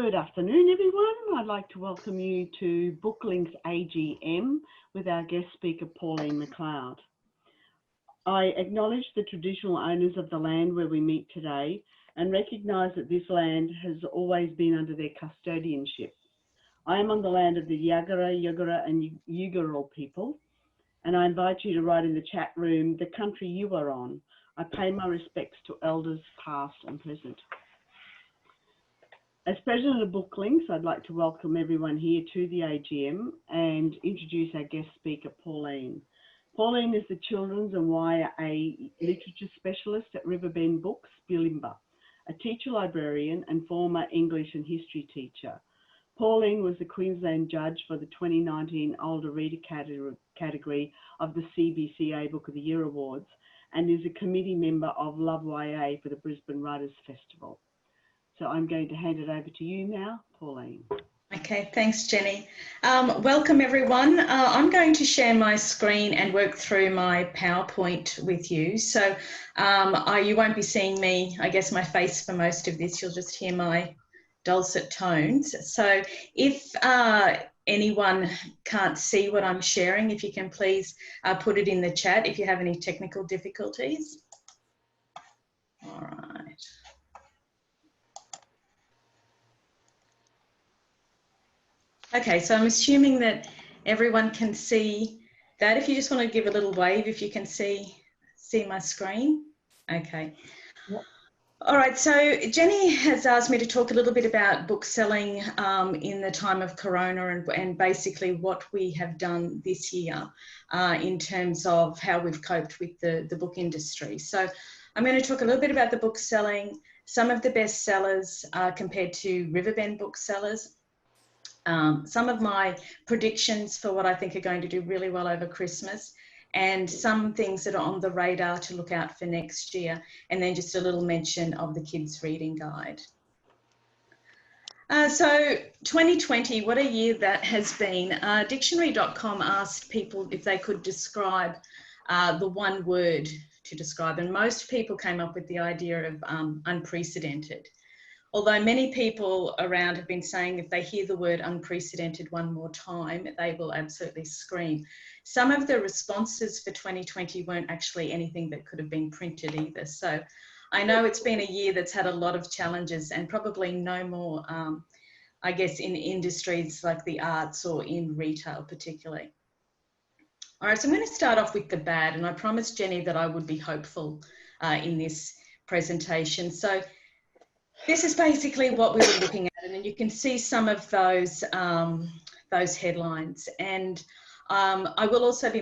Good afternoon, everyone. I'd like to welcome you to Booklink's AGM with our guest speaker, Pauline McLeod. I acknowledge the traditional owners of the land where we meet today and recognise that this land has always been under their custodianship. I am on the land of the Yagara, Yugara and Yuggera people, and I invite you to write in the chat room the country you are on. I pay my respects to elders past and present. As President of Booklinks, I'd like to welcome everyone here to the AGM and introduce our guest speaker, Pauline. Pauline is the Children's and YA Literature Specialist at Riverbend Books, Bulimba, a teacher librarian and former English and history teacher. Pauline was the Queensland judge for the 2019 Older Reader category of the CBCA Book of the Year Awards and is a committee member of Love YA for the Brisbane Writers Festival. So I'm going to hand it over to you now, Pauline. Okay, thanks, Jenny. Welcome, everyone. I'm going to share my screen and work through my PowerPoint with you. So you won't be seeing me, I guess, my face for most of this. You'll just hear my dulcet tones. So if anyone can't see what I'm sharing, if you can please put it in the chat if you have any technical difficulties. All right. Okay, so I'm assuming that everyone can see that. If you just want to give a little wave, if you can see my screen. Okay. Yep. All right, so Jenny has asked me to talk a little bit about book selling in the time of Corona and basically what we have done this year in terms of how we've coped with the book industry. So I'm going to talk a little bit about the book selling, some of the bestsellers compared to Riverbend booksellers. Some of my predictions for what I think are going to do really well over Christmas, and some things that are on the radar to look out for next year, and then just a little mention of the kids' reading guide. So 2020, what a year that has been. Dictionary.com asked people if they could describe the one word to describe, and most people came up with the idea of unprecedented. Although many people around have been saying if they hear the word unprecedented one more time, they will absolutely scream. Some of the responses for 2020 weren't actually anything that could have been printed either. So I know it's been a year that's had a lot of challenges and probably no more, I guess, in industries like the arts or in retail particularly. All right, so I'm going to start off with the bad, and I promised Jenny that I would be hopeful in this presentation. So this is basically what we were looking at, and you can see some of those headlines. And I will also be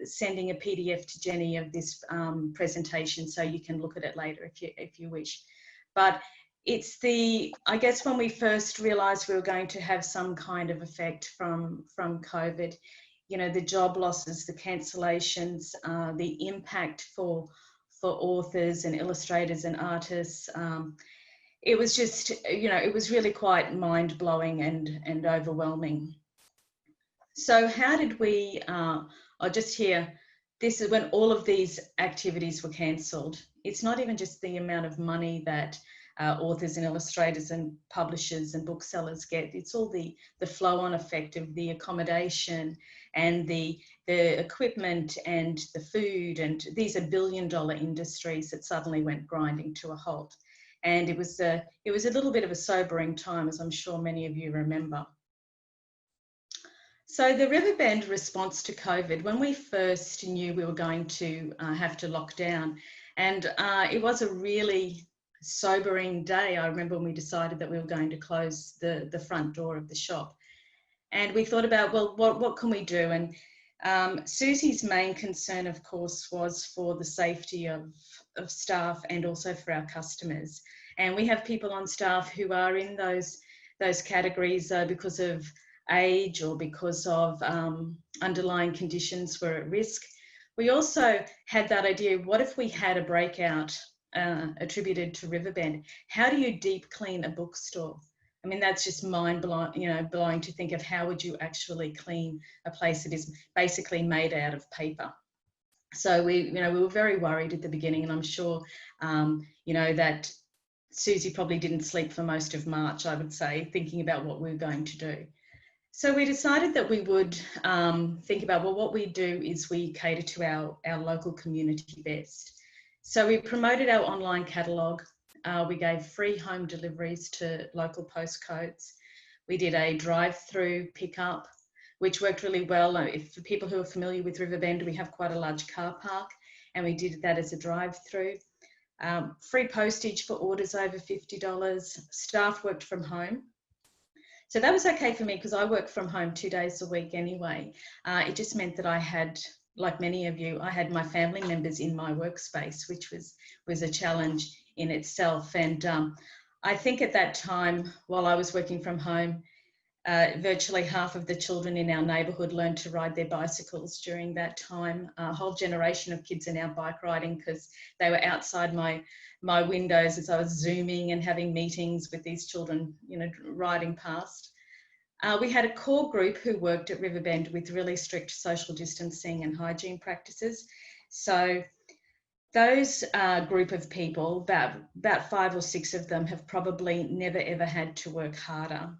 sending a PDF to Jenny of this presentation, so you can look at it later if you wish. But it's I guess when we first realised we were going to have some kind of effect from COVID, you know, the job losses, the cancellations, the impact for authors and illustrators and artists. It was just, you know, it was really quite mind-blowing and overwhelming. So how did we, I'll just hear, this is when all of these activities were cancelled. It's not even just the amount of money that authors and illustrators and publishers and booksellers get. It's all the flow-on effect of the accommodation and the equipment and the food, and these are billion-dollar industries that suddenly went grinding to a halt. And it was a little bit of a sobering time, as I'm sure many of you remember. So the Riverbend response to COVID, when we first knew we were going to have to lock down, and it was a really sobering day. I remember when we decided that we were going to close the front door of the shop. And we thought about, well, what can we do? And Susie's main concern, of course, was for the safety of staff and also for our customers. And we have people on staff who are in those categories because of age or because of underlying conditions were at risk. We also had that idea, what if we had a breakout attributed to Riverbend? How do you deep clean a bookstore? I mean, that's just mind-blowing to think of how would you actually clean a place that is basically made out of paper. So we were very worried at the beginning, and I'm sure, that Susie probably didn't sleep for most of March, I would say, thinking about what we were going to do. So we decided that we would think about, well, what we do is we cater to our local community best. So we promoted our online catalogue. We gave free home deliveries to local postcodes. We did a drive-through pickup, which worked really well. For people who are familiar with Riverbend, we have quite a large car park, and we did that as a drive-through. Free postage for orders over $50. Staff worked from home. So that was okay for me because I work from home 2 days a week anyway. It just meant that I had, like many of you, I had my family members in my workspace, which was a challenge in itself. And I think at that time, while I was working from home, virtually half of the children in our neighbourhood learned to ride their bicycles during that time. A whole generation of kids are now bike riding because they were outside my windows as I was Zooming and having meetings with these children, you know, riding past. We had a core group who worked at Riverbend with really strict social distancing and hygiene practices. So those group of people, about 5 or 6 of them, have probably never ever had to work harder.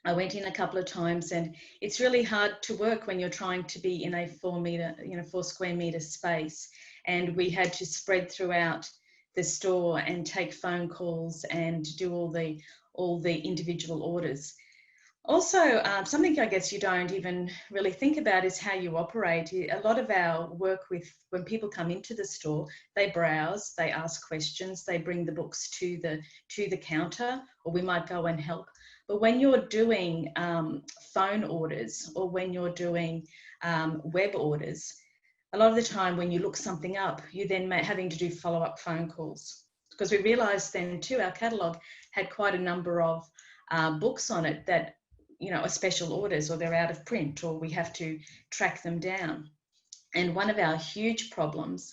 I went in a couple of times, and it's really hard to work when you're trying to be in a 4 square meter space. And we had to spread throughout the store and take phone calls and do all the individual orders. Also, something I guess you don't even really think about is how you operate. A lot of our work when people come into the store, they browse, they ask questions, they bring the books to the counter, or we might go and help. But when you're doing phone orders, or when you're doing web orders, a lot of the time when you look something up, you're then having to do follow-up phone calls. Because we realised then too, our catalogue had quite a number of books on it that, you know, are special orders, or they're out of print, or we have to track them down. And one of our huge problems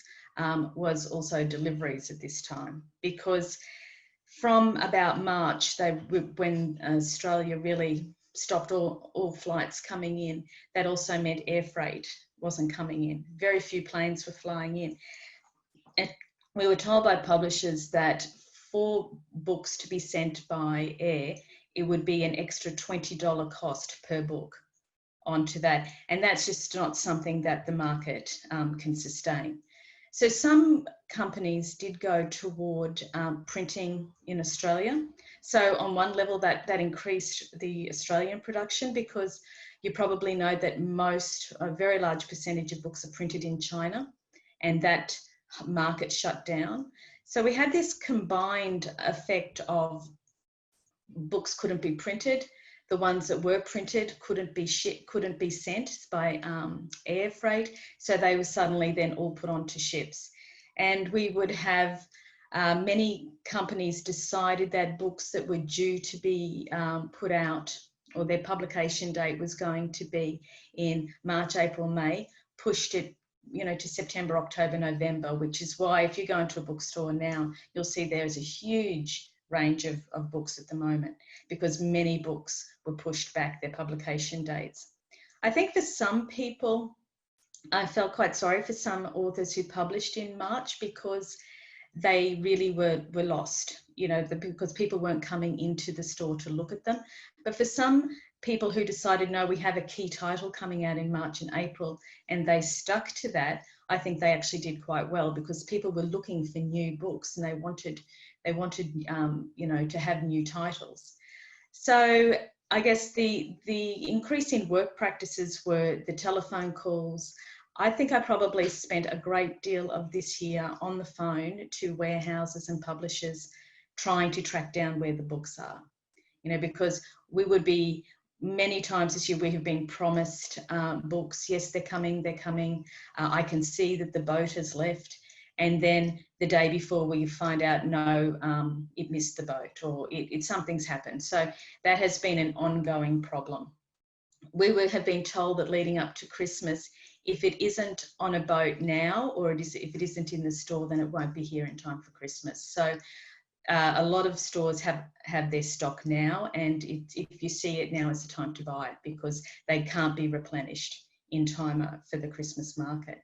was also deliveries at this time, because from about March, when Australia really stopped all flights coming in, that also meant air freight wasn't coming in. Very few planes were flying in. And we were told by publishers that for books to be sent by air, it would be an extra $20 cost per book onto that. And that's just not something that the market can sustain. So some companies did go toward printing in Australia. So on one level, that increased the Australian production, because you probably know that a very large percentage of books are printed in China, and that market shut down. So we had this combined effect of books couldn't be printed. The ones that were printed couldn't be sent by air freight. So they were suddenly then all put onto ships. And we would have many companies decided that books that were due to be put out, or their publication date was going to be in March, April, May, pushed it, you know, to September, October, November, which is why if you go into a bookstore now, you'll see there's a huge range of books at the moment, because many books were pushed back their publication dates. I think for some people, I felt quite sorry for some authors who published in March, because they really were lost, you know, because people weren't coming into the store to look at them. But for some people who decided, no, we have a key title coming out in March and April, and they stuck to that, I think they actually did quite well, because people were looking for new books, and they wanted you know, to have new titles. So I guess the increase in work practices were the telephone calls. I think I probably spent a great deal of this year on the phone to warehouses and publishers, trying to track down where the books are, you know, because we would be, many times this year we have been promised books. Yes, they're coming. I can see that the boat has left. And then the day before we find out, no, it missed the boat, or something's happened. So that has been an ongoing problem. We have been told that leading up to Christmas, if it isn't on a boat now, or if it isn't in the store, then it won't be here in time for Christmas. So a lot of stores have their stock now, and if you see it now, is the time to buy it, because they can't be replenished in time for the Christmas market.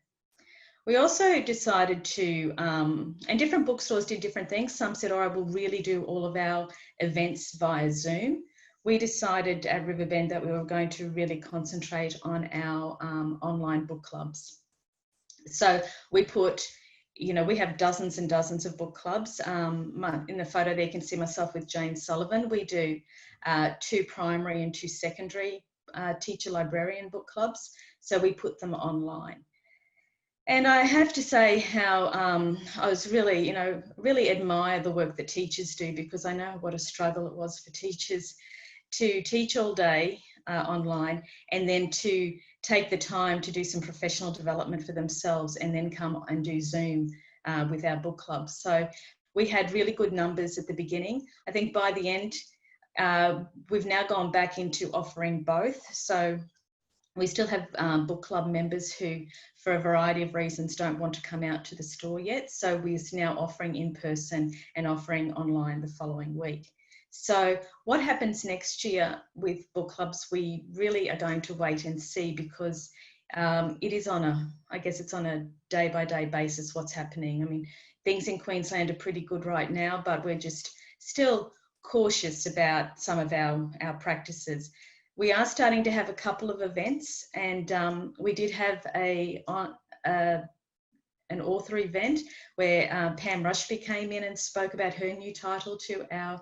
We also decided to, and different bookstores did different things. Some said, oh, I will really do all of our events via Zoom. We decided at Riverbend that we were going to really concentrate on our online book clubs. So we put, we have dozens and dozens of book clubs. In the photo there, you can see myself with Jane Sullivan. We do 2 primary and 2 secondary teacher librarian book clubs. So we put them online. And I have to say how I was really, really admire the work that teachers do, because I know what a struggle it was for teachers to teach all day online, and then to take the time to do some professional development for themselves, and then come and do Zoom with our book clubs. So we had really good numbers at the beginning. I think by the end, we've now gone back into offering both. So we still have book club members who, for a variety of reasons, don't want to come out to the store yet. So we're now offering in person and offering online the following week. So what happens next year with book clubs, we really are going to wait and see, because it is on a day-by-day basis what's happening. I mean, things in Queensland are pretty good right now, but we're just still cautious about some of our practices. We are starting to have a couple of events, and we did have an author event where Pam Rushby came in and spoke about her new title to our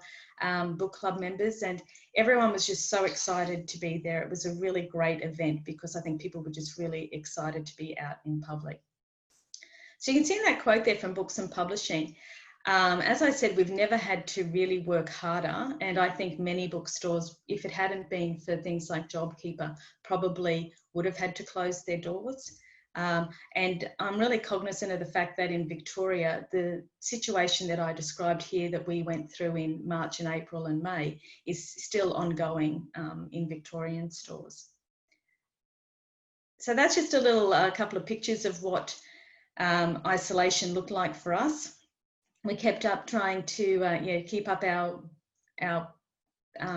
book club members, and everyone was just so excited to be there. It was a really great event, because I think people were just really excited to be out in public. So you can see in that quote there from Books and Publishing, as I said, we've never had to really work harder, and I think many bookstores, if it hadn't been for things like JobKeeper, probably would have had to close their doors. And I'm really cognizant of the fact that in Victoria, the situation that I described here that we went through in March and April and May is still ongoing in Victorian stores. So that's just a little couple of pictures of what isolation looked like for us. We kept up trying to keep up our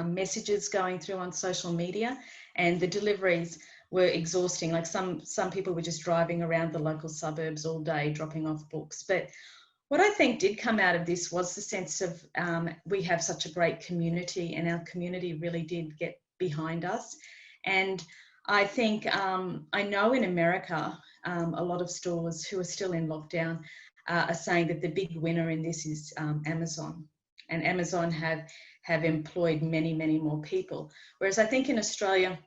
messages going through on social media, and the deliveries were exhausting. Like some people were just driving around the local suburbs all day dropping off books. But what I think did come out of this was the sense of we have such a great community, and our community really did get behind us. And I think I know in America a lot of stores who are still in lockdown are saying that the big winner in this is Amazon, and Amazon have employed many more people. Whereas I think in Australia,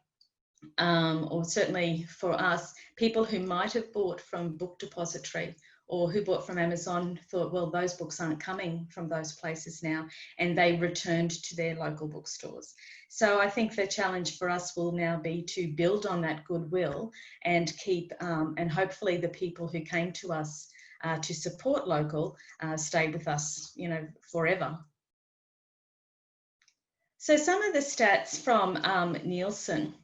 or certainly for us, people who might have bought from Book Depository or who bought from Amazon thought, well, those books aren't coming from those places now, and they returned to their local bookstores. So I think the challenge for us will now be to build on that goodwill and keep, and hopefully the people who came to us to support local stay with us, forever. So some of the stats from Nielsen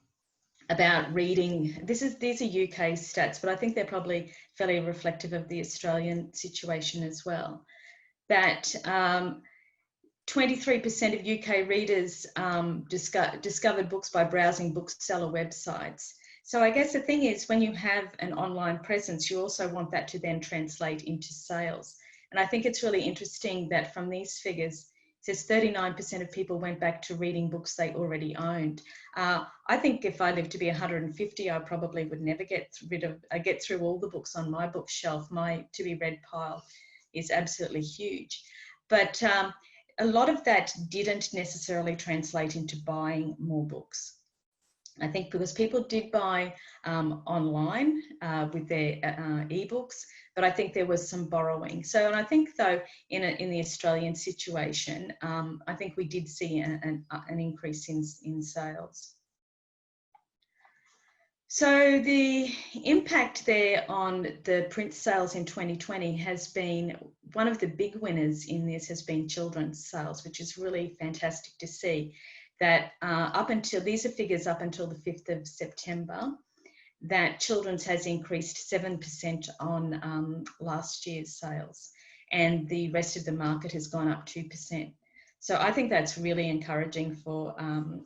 about reading, these are UK stats, but I think they're probably fairly reflective of the Australian situation as well, that 23% of UK readers discovered books by browsing bookseller websites. So I guess the thing is, when you have an online presence, you also want that to then translate into sales. And I think it's really interesting that from these figures, it says 39% of people went back to reading books they already owned. I think if I lived to be 150, I probably would never get through all the books on my bookshelf. My to be read pile is absolutely huge. But a lot of that didn't necessarily translate into buying more books. I think because people did buy online with their ebooks, but I think there was some borrowing. So, and I think though in the Australian situation, I think we did see an increase in sales. So the impact there on the print sales in 2020 has been, one of the big winners in this has been children's sales, which is really fantastic to see. That these are figures up until the 5th of September, that children's has increased 7% on last year's sales, and the rest of the market has gone up 2%. So I think that's really encouraging for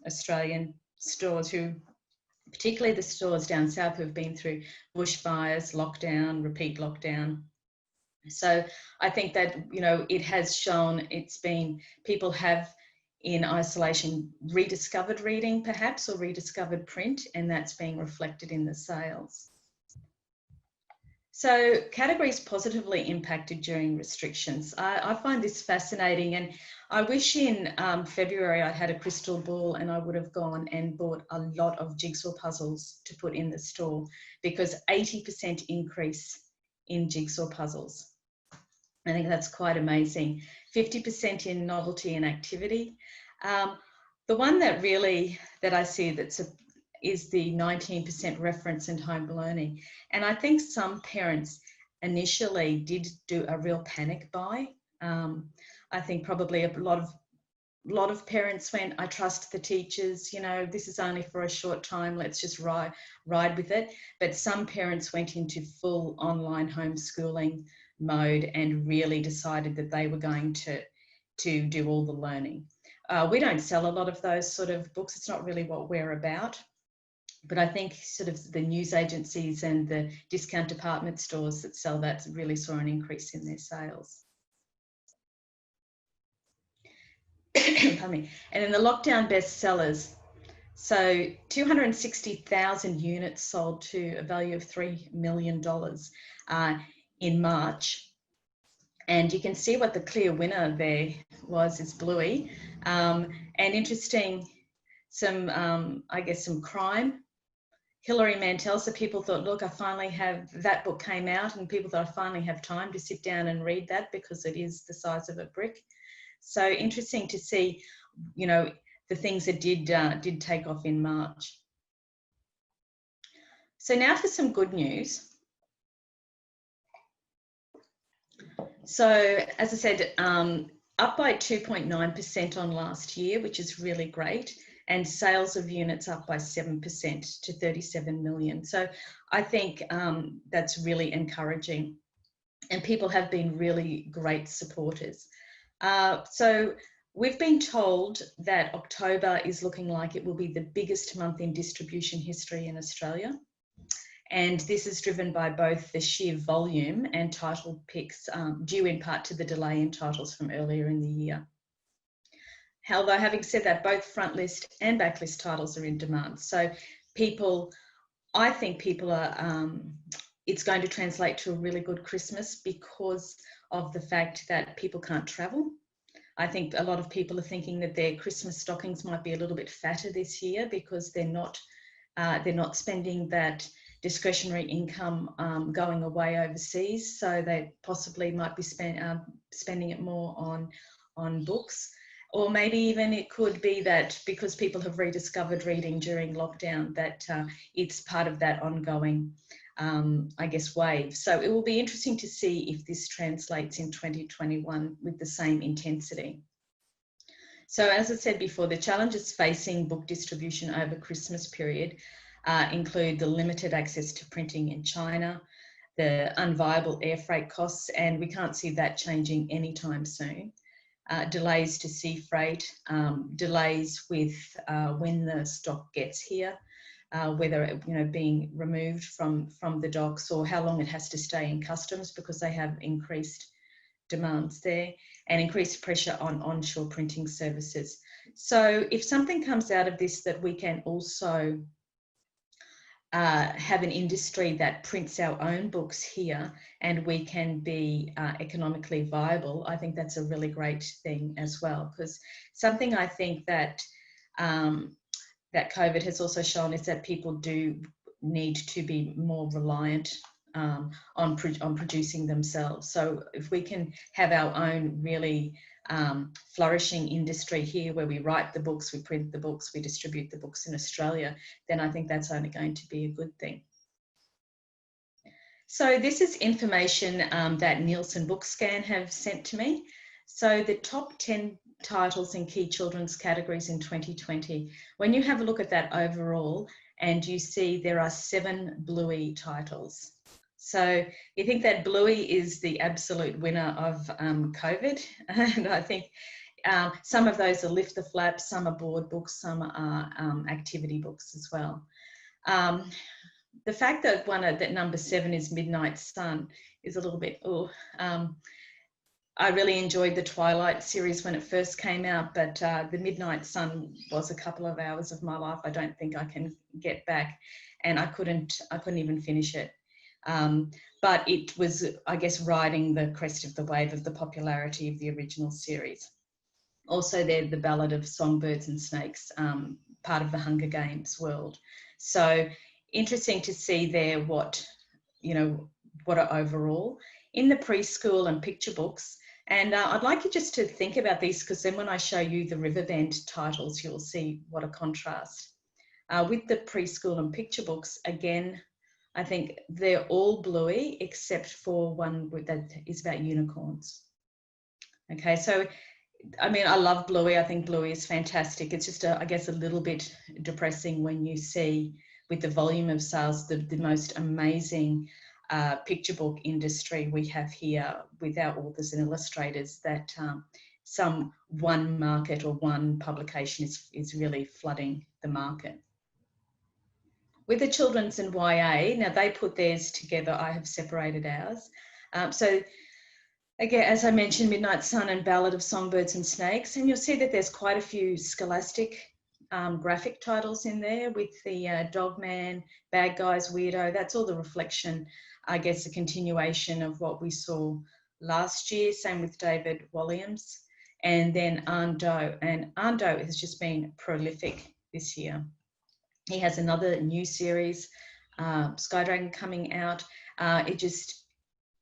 Australian stores who particularly the stores down south who have been through bushfires, lockdown, repeat lockdown. So I think that, you know, it has shown, it's been, people have in isolation rediscovered reading perhaps, or rediscovered print, and that's being reflected in the sales. So categories positively impacted during restrictions. I find this fascinating, and I wish in February I had a crystal ball and I would have gone and bought a lot of jigsaw puzzles to put in the store, because 80% increase in jigsaw puzzles. I think that's quite amazing. 50% in novelty and activity. The one that really, that I see is the 19% reference and home learning. And I think some parents initially did do a real panic buy. I think probably a lot of parents went, I trust the teachers, you know, this is only for a short time, let's just ride with it. But some parents went into full online homeschooling mode and really decided that they were going to do all the learning. We don't sell a lot of those sort of books. It's not really what we're about. But I think sort of the news agencies and the discount department stores that sell that really saw an increase in their sales. Pardon me. And in the lockdown bestsellers, so 260,000 units sold to a value of $3 million in March. And you can see what the clear winner there was, is Bluey. And interesting, I guess some crime. Hilary Mantel, so people thought, look, I finally have, that book came out and people thought I finally have time to sit down and read that because it is the size of a brick. So interesting to see, you know, the things that did take off in March. So now for some good news. So as I said, up by 2.9% on last year, which is really great. And sales of units up by 7% to 37 million. So I think that's really encouraging. And people have been really great supporters. So we've been told that October is looking like it will be the biggest month in distribution history in Australia. And this is driven by both the sheer volume and title picks, due in part to the delay in titles from earlier in the year. Although having said that, both front list and backlist titles are in demand. So I think people are, it's going to translate to a really good Christmas because of the fact that people can't travel. I think a lot of people are thinking that their Christmas stockings might be a little bit fatter this year because they're not spending that discretionary income going away overseas. So they possibly might be spending it more on books. Or maybe even it could be that because people have rediscovered reading during lockdown, that it's part of that ongoing, I guess, wave. So it will be interesting to see if this translates in 2021 with the same intensity. So as I said before, the challenges facing book distribution over Christmas period include the limited access to printing in China, the unviable air freight costs, and we can't see that changing anytime soon. Delays to sea freight, delays with when the stock gets here, whether it, being removed from the docks or how long it has to stay in customs because they have increased demands there, and increased pressure on onshore printing services. So if something comes out of this that we can also have an industry that prints our own books here and we can be economically viable, I think that's a really great thing as well. Because something I think that that COVID has also shown is that people do need to be more reliant on producing themselves. So if we can have our own really flourishing industry here where we write the books, we print the books, we distribute the books in Australia, then I think that's only going to be a good thing. So this is information that Nielsen Bookscan have sent to me. So the top 10 titles in key children's categories in 2020, when you have a look at that overall and you see there are 7 Bluey titles. So you think that Bluey is the absolute winner of COVID, and I think some of those are Lift the Flap, some are board books, some are activity books as well. The fact that that number 7 is Midnight Sun is a little bit, I really enjoyed the Twilight series when it first came out, but the Midnight Sun was a couple of hours of my life I don't think I can get back, and I couldn't even finish it. But it was, I guess, riding the crest of the wave of the popularity of the original series. Also, they're the Ballad of Songbirds and Snakes, part of the Hunger Games world. So interesting to see there what are overall. In the preschool and picture books, and I'd like you just to think about these, because then when I show you the Riverbend titles, you'll see what a contrast. With the preschool and picture books, again, I think they're all bluey except for one that is about unicorns. Okay, so I mean, I love Bluey. I think Bluey is fantastic. It's just, I guess, a little bit depressing when you see, with the volume of sales, the most amazing picture book industry we have here with our authors and illustrators, that some one market or one publication is really flooding the market. With the children's and YA, now they put theirs together. I have separated ours. So again, as I mentioned, Midnight Sun and Ballad of Songbirds and Snakes, and you'll see that there's quite a few scholastic graphic titles in there, with the Dog Man, Bad Guys, Weirdo. That's all the reflection, I guess, a continuation of what we saw last year. Same with David Walliams, and then Ando. And Ando has just been prolific this year. He has another new series, Sky Dragon, coming out.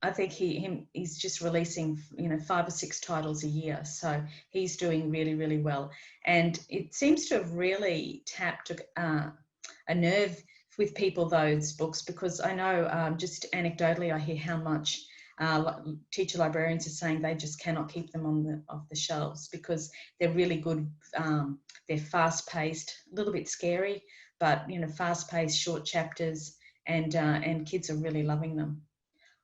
I think he's just releasing 5 or 6 titles a year, so he's doing really, really well. And it seems to have really tapped a nerve with people, those books, because I know just anecdotally I hear how much teacher librarians are saying they just cannot keep them off the shelves, because they're really good. They're fast-paced, a little bit scary, but fast-paced, short chapters, and kids are really loving them.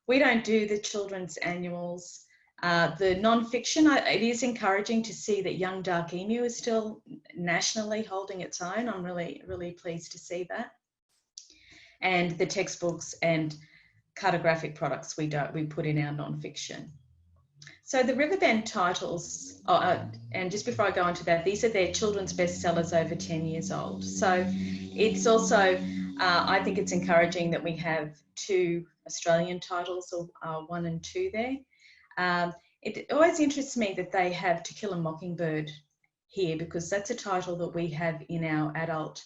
We don't do the children's annuals. The non-fiction, it is encouraging to see that Young Dark Emu is still nationally holding its own. I'm really, really pleased to see that. And the textbooks and cartographic products we put in our non-fiction. So the Riverbend titles, and just before I go on to that, these are their children's bestsellers over 10 years old. So it's also, I think it's encouraging that we have 2 Australian titles, or 1 and 2 there. It always interests me that they have To Kill a Mockingbird here, because that's a title that we have in our adult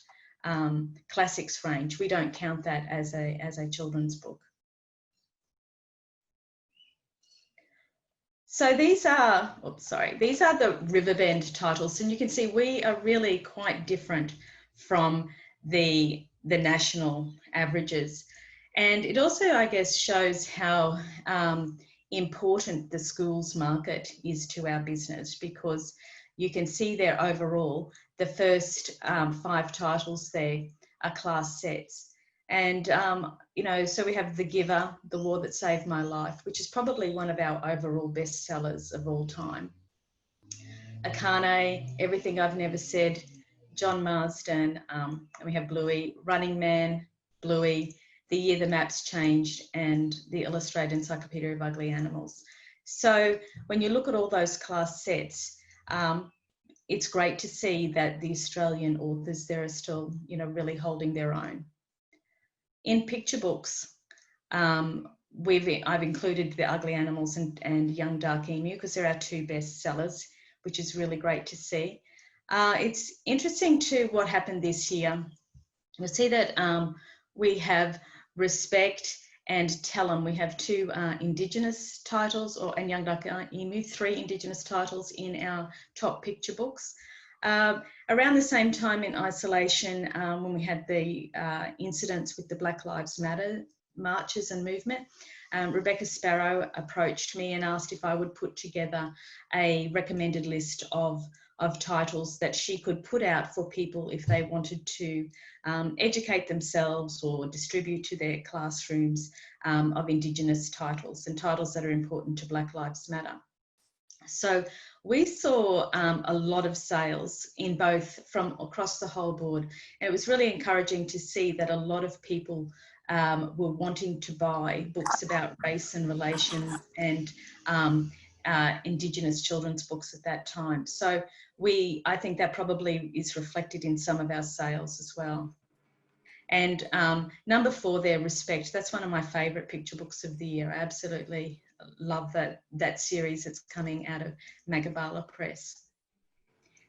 classics range. We don't count that as a children's book. So these are the Riverbend titles, and you can see we are really quite different from the national averages. And it also, I guess, shows how important the schools market is to our business, because you can see there overall, the first 5 titles there are class sets. And, so we have The Giver, The War That Saved My Life, which is probably one of our overall bestsellers of all time. Akane, Everything I've Never Said, John Marsden, and we have Bluey, Running Man, Bluey, The Year the Maps Changed, and The Illustrated Encyclopedia of Ugly Animals. So when you look at all those class sets, it's great to see that the Australian authors there are still, really holding their own. In picture books, I've included The Ugly Animals and Young Dark Emu, because they're our 2 bestsellers, which is really great to see. It's interesting too what happened this year. You'll see that we have Respect and Tell 'em. We have 2 Indigenous titles, and Young Dark Emu, 3 Indigenous titles in our top picture books. Around the same time in isolation, when we had the incidents with the Black Lives Matter marches and movement, Rebecca Sparrow approached me and asked if I would put together a recommended list of titles that she could put out for people if they wanted to educate themselves or distribute to their classrooms of Indigenous titles and titles that are important to Black Lives Matter. So we saw a lot of sales in both from across the whole board. And it was really encouraging to see that a lot of people were wanting to buy books about race and relations and Indigenous children's books at that time. So I think that probably is reflected in some of our sales as well. And number 4 there, Respect. That's one of my favourite picture books of the year. I absolutely love that series. It's coming out of Magabala Press.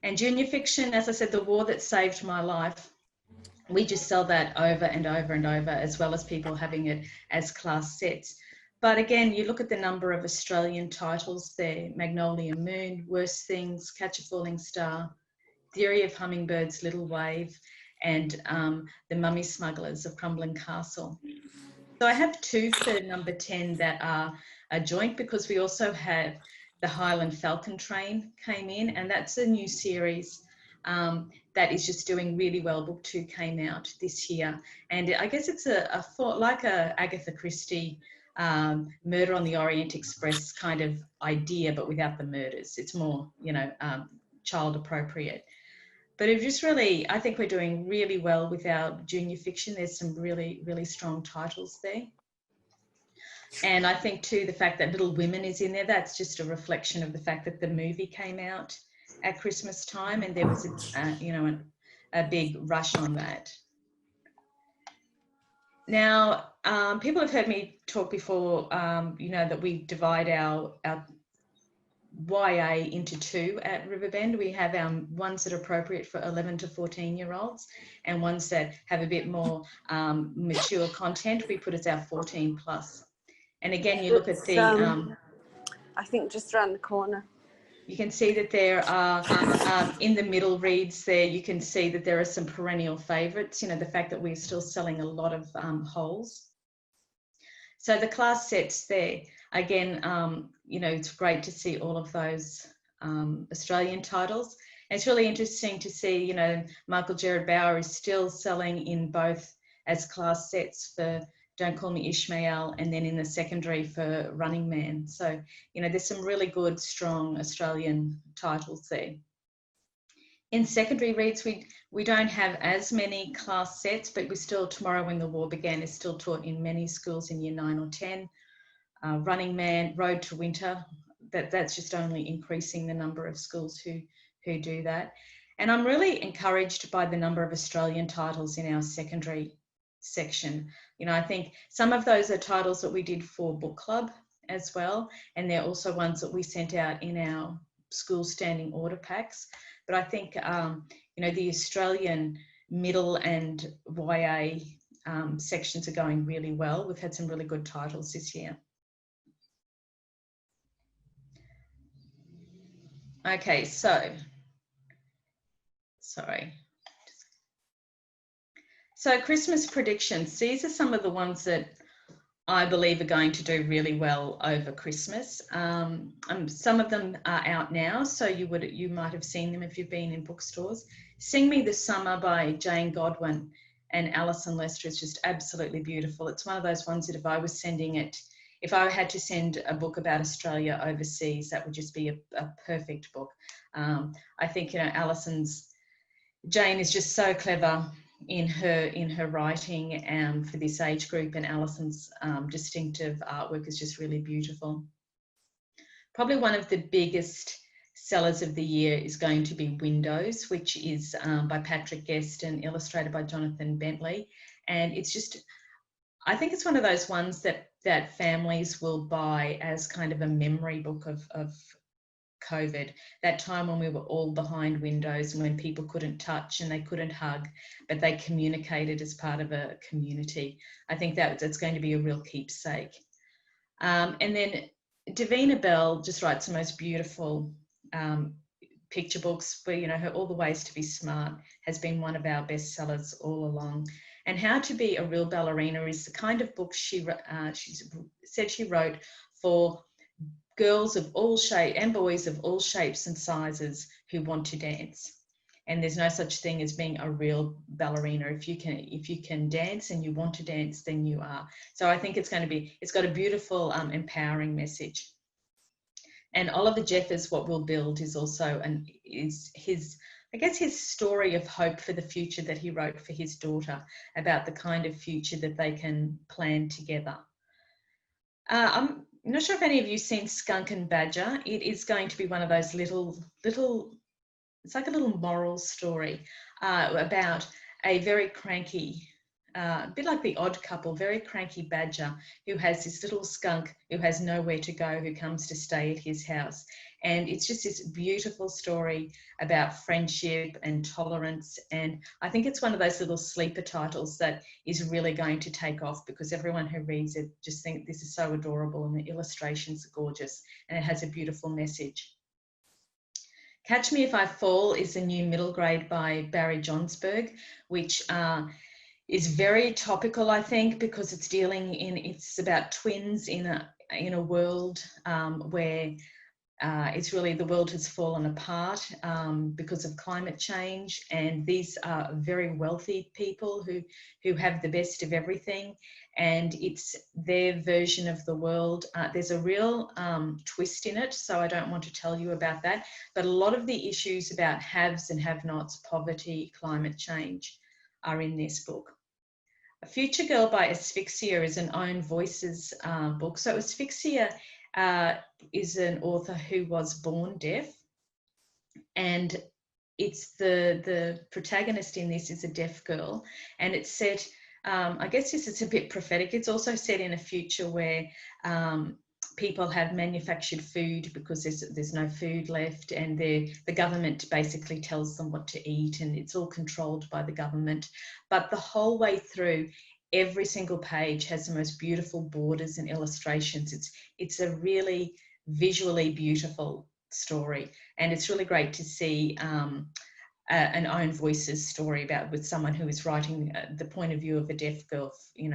And junior fiction, as I said, The War That Saved My Life. We just sell that over and over and over, as well as people having it as class sets. But again, you look at the number of Australian titles there: Magnolia Moon, Worse Things, Catch a Falling Star, Theory of Hummingbirds, Little Wave, and The Mummy Smugglers of Crumbling Castle. So I have 2 for number 10 that are a joint, because we also have The Highland Falcon Train came in, and that's a new series that is just doing really well. Book 2 came out this year, and I guess it's like a Agatha Christie Murder on the Orient Express kind of idea, but without the murders. It's more, child appropriate. But it just really, I think we're doing really well with our junior fiction. There's some really, really strong titles there. And I think too, the fact that Little Women is in there, that's just a reflection of the fact that the movie came out at Christmas time, and there was a big rush on that. Now, people have heard me talk before, that we divide our YA into 2 at Riverbend. We have ones that are appropriate for 11 to 14-year-olds, and ones that have a bit more mature content we put as our 14 plus. And again, you look at the I think just around the corner. You can see that there are in the middle reads there, you can see that there are some perennial favourites, the fact that we're still selling a lot of wholes. So the class sets there, again, it's great to see all of those Australian titles. And it's really interesting to see, Michael Gerard Bauer is still selling in both as class sets for Don't Call Me Ishmael, and then in the secondary for Running Man. So, there's some really good, strong Australian titles there. In secondary reads, we don't have as many class sets, but we still, Tomorrow When the War Began is still taught in many schools in year 9 or 10. Running Man, Road to Winter, that's just only increasing the number of schools who do that. And I'm really encouraged by the number of Australian titles in our secondary section. I think some of those are titles that we did for book club as well, and they're also ones that we sent out in our school standing order packs. But I think the Australian middle and YA sections are going really well. We've had some really good titles this year. Okay, so Christmas predictions. These are some of the ones that I believe are going to do really well over Christmas. Some of them are out now, so you might have seen them if you've been in bookstores. Sing Me the Summer by Jane Godwin and Alison Lester is just absolutely beautiful. It's one of those ones that if I had to send a book about Australia overseas, that would just be a perfect book. I think, Jane is just so clever in her writing for this age group, and Alison's distinctive artwork is just really beautiful. Probably one of the biggest sellers of the year is going to be Windows, which is by Patrick Guest and illustrated by Jonathan Bentley. And it's just, I think it's one of those ones that families will buy as kind of a memory book of COVID, that time when we were all behind windows and when people couldn't touch and they couldn't hug, but they communicated as part of a community. I think that's going to be a real keepsake. And then Davina Bell just writes the most beautiful picture books where, her All the Ways to Be Smart has been one of our bestsellers all along. And How to Be a Real Ballerina is the kind of book she said she wrote for girls of all shapes and boys of all shapes and sizes who want to dance. And there's no such thing as being a real ballerina. If you can dance and you want to dance, then you are. So I think it's got a beautiful, empowering message. And Oliver Jeffers, What We'll Build, is also his story of hope for the future that he wrote for his daughter, about the kind of future that they can plan together. I'm not sure if any of you have seen Skunk and Badger. It is going to be one of those little, it's like a little moral story about a very cranky, a bit like The Odd Couple, very cranky badger who has this little skunk who has nowhere to go, who comes to stay at his house. And it's just this beautiful story about friendship and tolerance. And I think it's one of those little sleeper titles that is really going to take off, because everyone who reads it just think this is so adorable, and the illustrations are gorgeous, and it has a beautiful message. Catch Me If I Fall is a new middle grade by Barry Johnsberg, which is very topical, I think, because it's about twins in a world where it's really, the world has fallen apart because of climate change, and these are very wealthy people who have the best of everything, and it's their version of the world. There's a real twist in it, so I don't want to tell you about that, but a lot of the issues about haves and have-nots, poverty, climate change are in this book. A Future Girl by Asphyxia is an Own Voices book. So Asphyxia is an author who was born deaf, and it's the protagonist in this is a deaf girl, and it's set, I guess this is a bit prophetic, it's also set in a future where people have manufactured food because there's no food left, and the government basically tells them what to eat, and it's all controlled by the government. But the whole way through, every single page has the most beautiful borders and illustrations. It's a really visually beautiful story, and it's really great to see an Own Voices story with someone who is writing the point of view of a deaf girl,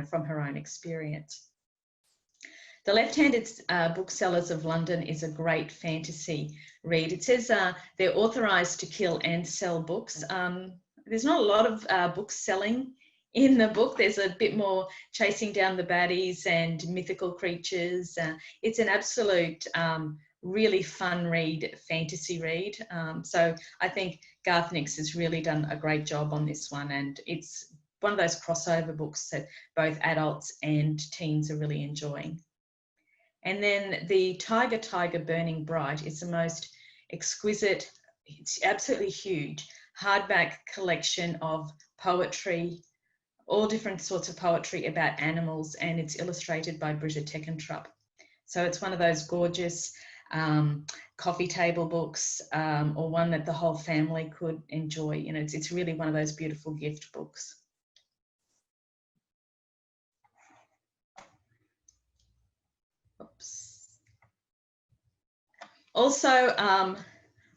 from her own experience. The Left-Handed Booksellers of London is a great fantasy read. It says they're authorised to kill and sell books. There's not a lot of books selling in the book. There's a bit more chasing down the baddies and mythical creatures. It's an absolute really fun read, fantasy read. So I think Garth Nix has really done a great job on this one, and it's one of those crossover books that both adults and teens are really enjoying. And then the Tiger Burning Bright is the most exquisite, it's absolutely huge, hardback collection of poetry, all different sorts of poetry about animals, and it's illustrated by Britta Teckentrup. So it's one of those gorgeous coffee table books, or one that the whole family could enjoy. It's really one of those beautiful gift books. Oops. Also,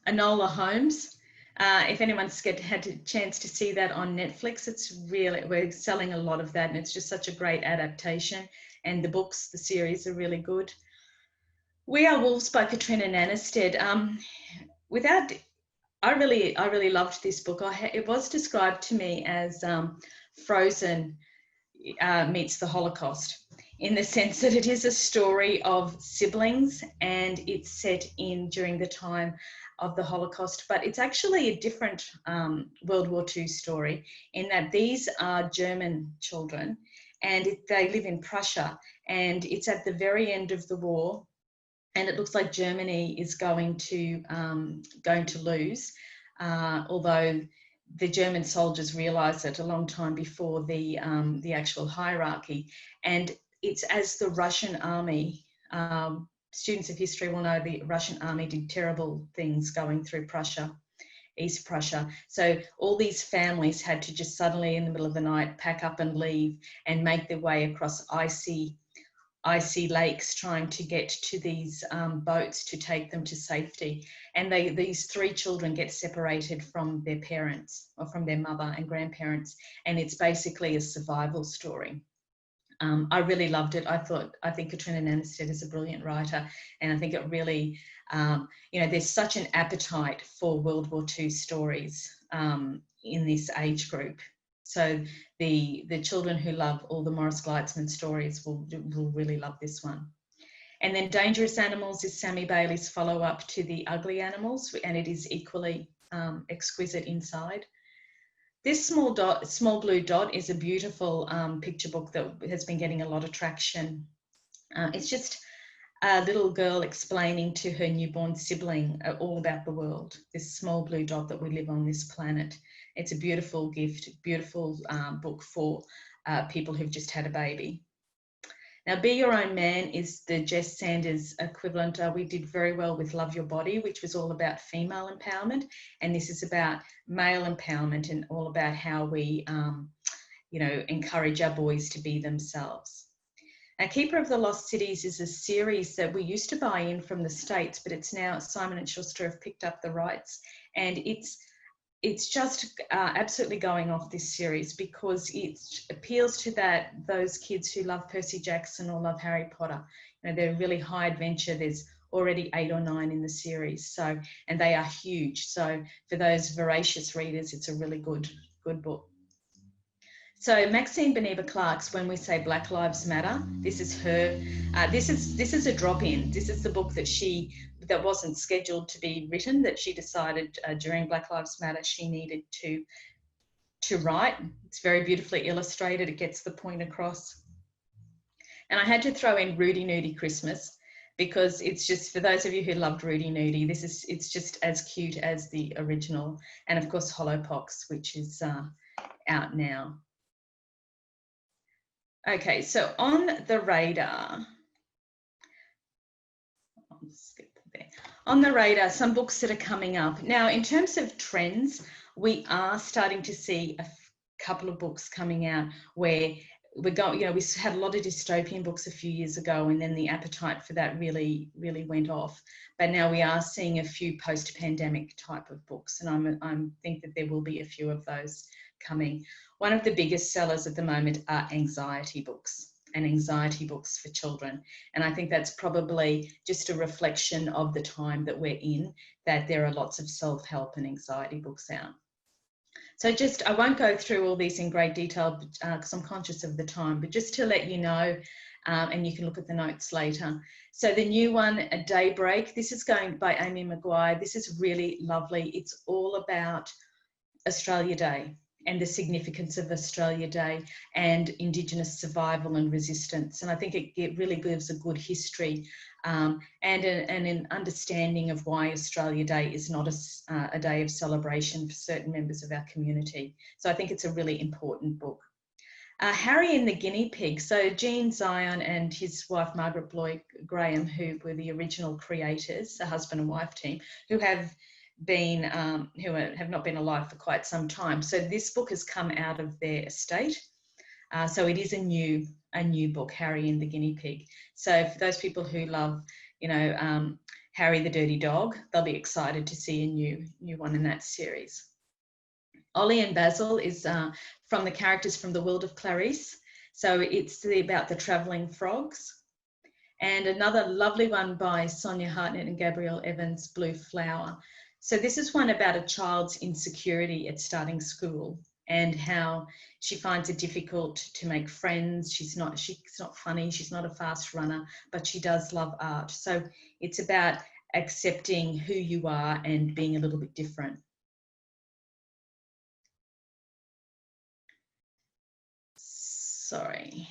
Enola Holmes. If anyone's had a chance to see that on Netflix, we're selling a lot of that, and it's just such a great adaptation. And the books, the series, are really good. We Are Wolves by Katrina Nannerstead. I really loved this book. It was described to me as Frozen meets the Holocaust, in the sense that it is a story of siblings, and it's set during the time of the Holocaust, but it's actually a different World War II story, in that these are German children, and they live in Prussia, and it's at the very end of the war, and it looks like Germany is going to lose, although the German soldiers realised it a long time before the actual hierarchy. And it's as the Russian army, students of history will know the Russian army did terrible things going through Prussia, East Prussia. So all these families had to just suddenly in the middle of the night pack up and leave and make their way across icy lakes, trying to get to these boats to take them to safety. And these three children get separated from their parents, or from their mother and grandparents, and it's basically a survival story. I really loved it. I think Katrina Nannerstead is a brilliant writer, and I think it really, there's such an appetite for World War II stories in this age group. So the children who love all the Morris Gleitzman stories will really love this one. And then Dangerous Animals is Sammy Bailey's follow-up to The Ugly Animals, and it is equally exquisite inside. This Small Blue Dot is a beautiful picture book that has been getting a lot of traction. It's just a little girl explaining to her newborn sibling all about the world, this small blue dot that we live on this planet. It's a beautiful gift, beautiful book for people who've just had a baby. Now, Be Your Own Man is the Jess Sanders equivalent. We did very well with Love Your Body, which was all about female empowerment. And this is about male empowerment and all about how we, encourage our boys to be themselves. Now, Keeper of the Lost Cities is a series that we used to buy in from the States, but it's now Simon & Schuster have picked up the rights. And it's just absolutely going off, this series, because it appeals to those kids who love Percy Jackson or love Harry Potter. You know, they're really high adventure. There's already 8 or 9 in the series, and they are huge. So for those voracious readers, it's a really good book. So Maxine Beneba Clark's When We Say Black Lives Matter, this is her. This is a drop-in. This is the book that wasn't scheduled to be written, that she decided during Black Lives Matter she needed to write. It's very beautifully illustrated. It gets the point across. And I had to throw in Rudy Nudie Christmas, because it's just, for those of you who loved Rudy Nudie, it's just as cute as the original. And of course Hollowpox, which is out now. Okay, so on the radar, I'll skip there. On the radar, some books that are coming up. Now, in terms of trends, we are starting to see a couple of books coming out where we're going, we had a lot of dystopian books a few years ago, and then the appetite for that really, really went off. But now we are seeing a few post-pandemic type of books, and I think that there will be a few of those coming. One of the biggest sellers at the moment are anxiety books, and anxiety books for children. And I think that's probably just a reflection of the time that we're in, that there are lots of self-help and anxiety books out. So I won't go through all these in great detail because I'm conscious of the time, but just to let you know, and you can look at the notes later. So the new one, A Daybreak, this is going by Amy Maguire. This is really lovely. It's all about Australia Day and the significance of Australia Day and Indigenous survival and resistance. And I think it really gives a good history and an understanding of why Australia Day is not a day of celebration for certain members of our community. So I think it's a really important book. Harry and the Guinea Pig. So Jean Zion and his wife Margaret Bloy Graham, who were the original creators, a husband and wife team, who have not been alive for quite some time. So this book has come out of their estate. So it is a new book, Harry and the Guinea Pig. So for those people who love, Harry the Dirty Dog, they'll be excited to see a new one in that series. Ollie and Basil is from the characters from The World of Clarice. So it's about the travelling frogs. And another lovely one by Sonia Hartnett and Gabrielle Evans, Blue Flower. So this is one about a child's insecurity at starting school and how she finds it difficult to make friends. She's not funny, she's not a fast runner, but she does love art. So it's about accepting who you are and being a little bit different. Sorry,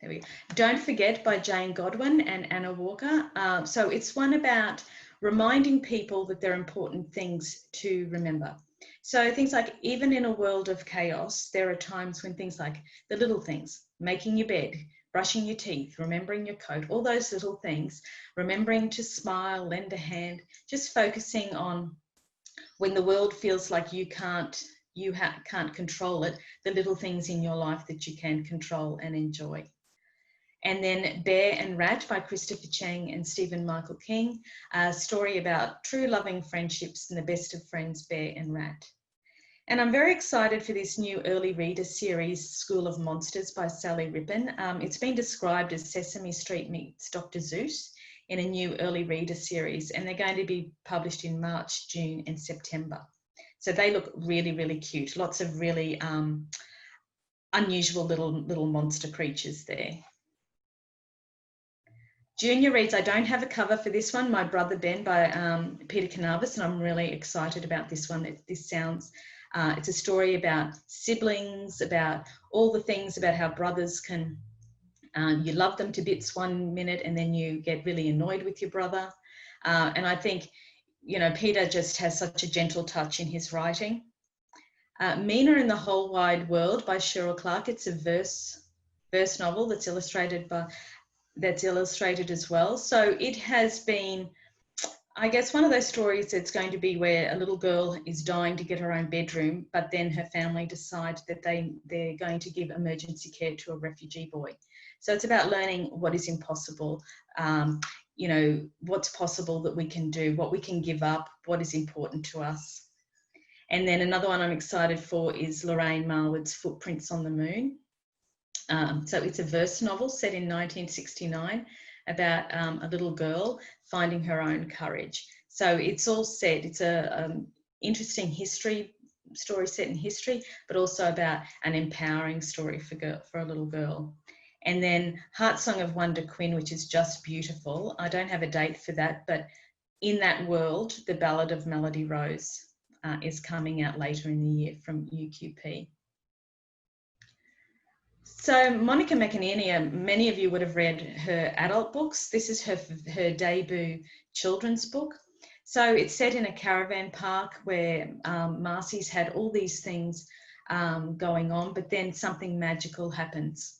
there we go. Don't Forget by Jane Godwin and Anna Walker. So it's one about reminding people that there are important things to remember. So things like, even in a world of chaos, there are times when things like the little things, making your bed, brushing your teeth, remembering your coat, all those little things, remembering to smile, lend a hand, just focusing on when the world feels like you can't control it, the little things in your life that you can control and enjoy. And then Bear and Rat by Christopher Chang and Stephen Michael King, a story about true loving friendships and the best of friends, Bear and Rat. And I'm very excited for this new early reader series, School of Monsters by Sally Rippon. It's been described as Sesame Street meets Dr. Seuss in a new early reader series, and they're going to be published in March, June and September. So they look really, really cute. Lots of really unusual little monster creatures there. Junior reads, I don't have a cover for this one, My Brother Ben by Peter Canavis, and I'm really excited about this one. This sounds, it's a story about siblings, about all the things about how brothers can, you love them to bits one minute and then you get really annoyed with your brother. And I think, you know, Peter just has such a gentle touch in his writing. Mina in the Whole Wide World by Cheryl Clark. It's a verse novel that's illustrated as well. So it has been, I guess, one of those stories that's going to be where a little girl is dying to get her own bedroom, but then her family decide that they're going to give emergency care to a refugee boy. So it's about learning what is impossible, you know, what's possible that we can do, what we can give up, what is important to us. And then another one I'm excited for is Lorraine Marwood's Footprints on the Moon. So it's a verse novel set in 1969 about a little girl finding her own courage. So it's all set, it's a interesting story set in history, but also about an empowering story for a little girl. And then Heart Song of Wonder Quinn, which is just beautiful. I don't have a date for that, but in that world, The Ballad of Melody Rose is coming out later in the year from UQP. So Monica McInerney, many of you would have read her adult books. This is her debut children's book. So it's set in a caravan park where Marcy's had all these things going on, but then something magical happens.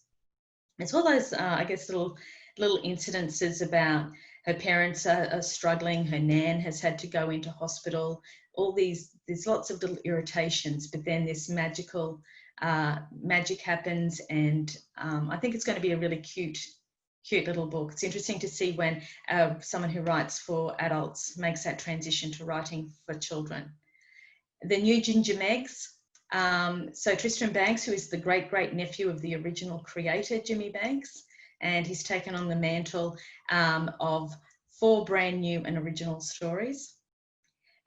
It's all those, I guess, little incidences about her parents are struggling, her nan has had to go into hospital, there's lots of little irritations, but then this magic happens, and I think it's going to be a really cute little book. It's interesting to see when someone who writes for adults makes that transition to writing for children. The New Ginger Megs. So Tristram Banks, who is the great nephew of the original creator, Jimmy Banks, and he's taken on the mantle of 4 brand new and original stories.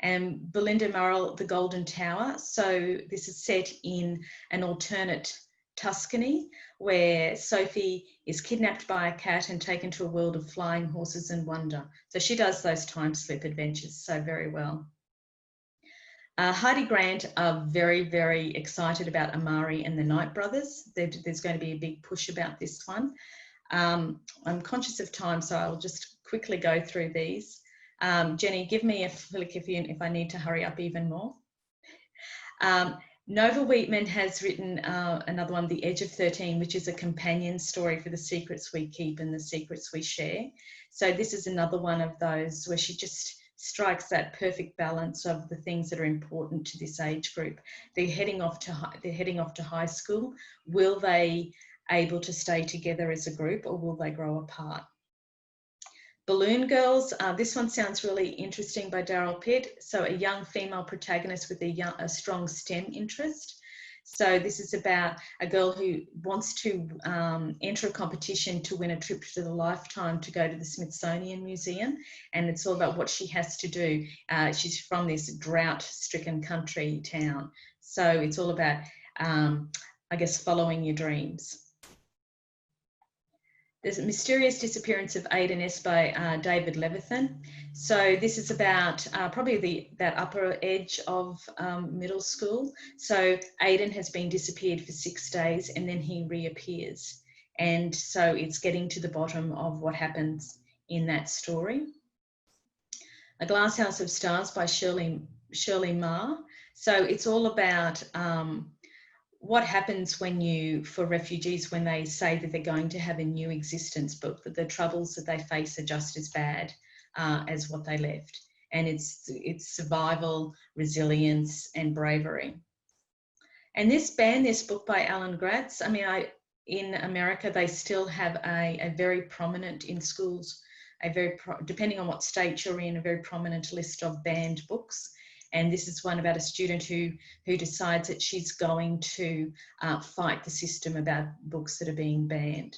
And Belinda Murrell, The Golden Tower. So this is set in an alternate Tuscany where Sophie is kidnapped by a cat and taken to a world of flying horses and wonder. So she does those time slip adventures so very well. Heidi Grant are very excited about Amari and the Knight Brothers. There's going to be a big push about this one. I'm conscious of time, so I'll just quickly go through these. Jenny, give me a flick if I need to hurry up even more. Nova Wheatman has written another one, The Edge of 13, which is a companion story for The Secrets We Keep and The Secrets We Share. So this is another one of those where she just strikes that perfect balance of the things that are important to this age group. They're heading off to high school. Will they able to stay together as a group, or will they grow apart? Balloon Girls, this one sounds really interesting, by Daryl Pitt. So a young female protagonist with a strong STEM interest. So this is about a girl who wants to enter a competition to win a trip to the Lifetime to go to the Smithsonian Museum, and it's all about what she has to do. She's from this drought-stricken country town, so it's all about, I guess, following your dreams. There's a Mysterious Disappearance of Aidan S. by David Levithan. So this is about probably that upper edge of middle school. So Aidan has been disappeared for 6 days and then he reappears. And so it's getting to the bottom of what happens in that story. A Glass House of Stars by Shirley Marr. So it's all about what happens for refugees when they say that they're going to have a new existence, but the troubles that they face are just as bad as what they left. And it's survival, resilience, and bravery. And this book by Alan Gratz, I mean, in America, they still have a very prominent in schools, depending on what state you're in, a very prominent list of banned books. And this is one about a student who decides that she's going to fight the system about books that are being banned.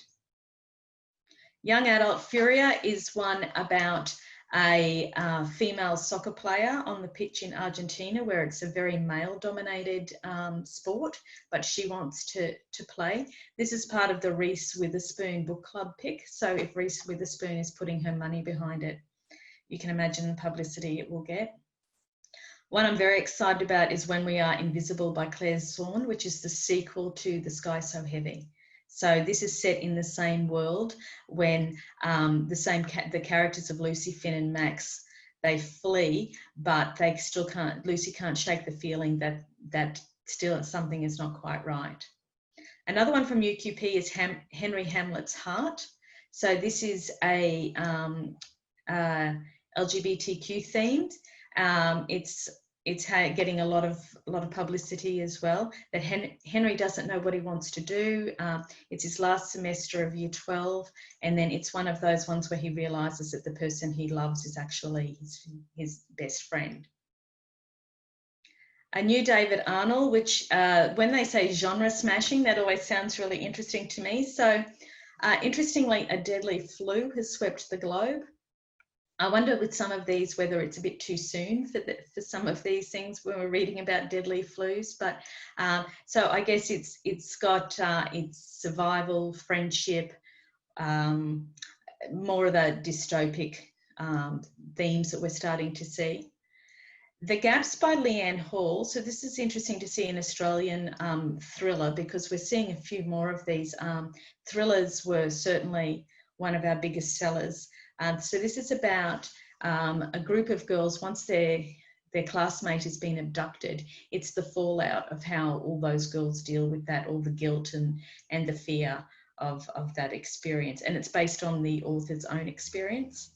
Young Adult Furia is one about a female soccer player on the pitch in Argentina, where it's a very male-dominated sport, but she wants to play. This is part of the Reese Witherspoon book club pick. So if Reese Witherspoon is putting her money behind it, you can imagine the publicity it will get. One I'm very excited about is When We Are Invisible by Claire Zorn, which is the sequel to The Sky So Heavy. So this is set in the same world when the characters of Lucy, Finn and Max, they flee, but they still can't, Lucy can't shake the feeling that still something is not quite right. Another one from UQP is Henry Hamlet's Heart. So this is a LGBTQ themed. It's getting a lot of publicity as well. That Henry doesn't know what he wants to do. It's his last semester of year 12, and then it's one of those ones where he realizes that the person he loves is actually his best friend. A new David Arnold, which when they say genre smashing, that always sounds really interesting to me. So interestingly, a deadly flu has swept the globe. I wonder with some of these whether it's a bit too soon for some of these things when we're reading about deadly flus. But so I guess it's got its survival, friendship, more of the dystopic themes that we're starting to see. The Gaps by Leanne Hall. So this is interesting to see an Australian thriller, because we're seeing a few more of these. Thrillers were certainly one of our biggest sellers. So this is about a group of girls, once their classmate has been abducted, it's the fallout of how all those girls deal with that, all the guilt and the fear of that experience. And it's based on the author's own experience.